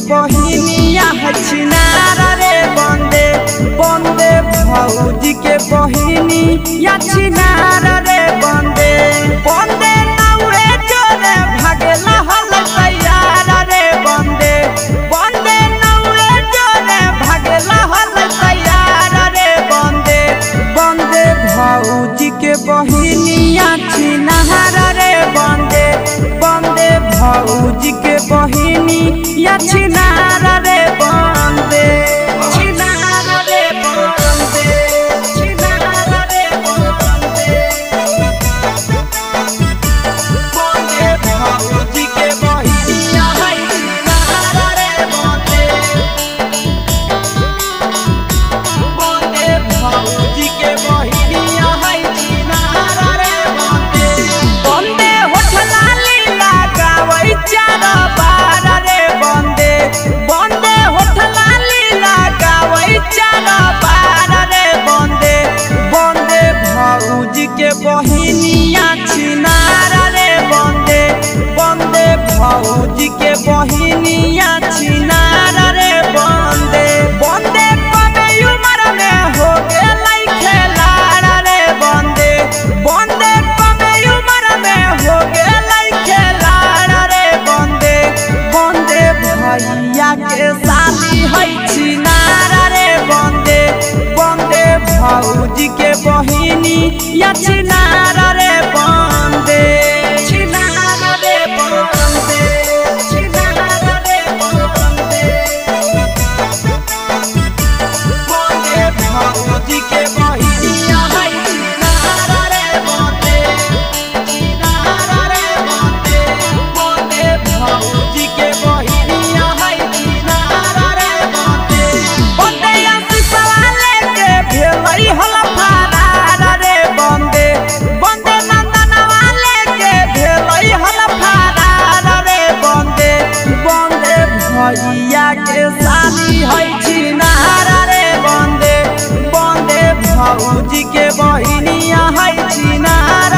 बहिनिया छिनारा रे बंदे बंदे भौजी के बहिनिया छिनारा रे बंदे बंदे नाउरे जोरे भागेला हल तैयारा रे बंदे बंदे नाउरे जोरे भागेला हल तैयारा रे बंदे बंदे भौजी के बहिनिया छिनारा रे बंदे बंदे भौजी के बहिनिया छिनारा रे बंदे छिनारा रे बंदे छिनारा रे बंदे बंदे भौजी के बहिनिया छिनारा रे बंदे बंदे भौजी के बहिनिया छिनारा रे बंदे बंदे होठला लीला गावै चार बार रे बंदे बंदे होठला लीला गावै चार बार रे बंदे बंदे भौजी के बहिनिया छिनारा रे बंदे बंदे भौजी के बहिनिया छिनारा रे बंदे बंदे कमे उम्र में हो गेलै खेलाड़ा रे बंदे बंदे कमे उम्र में हो गेलै खेलाड़ा रे बंदे बंदे भैया के शादी है छिनारा रे बंदे बंदे भौजी के बहिनिया छिनारा रे बंदे छिनारा रे बंदे छिनारा रे बंदे बंदे भौजी के बहिनिया छिनारा रे बंदे छिनारा रे बंदे बंदे भौजी के बहिनिया छिनारा रे बंदे बंदे आशीषवा लेके भेलै हल फरार रे बंदे बंदे नंदनवा लेके भेलै हल फरार रे बंदे बंदे भैया के शादी है छिनारा रे बंदे बंदे भौजी के बहिनिया छिनारा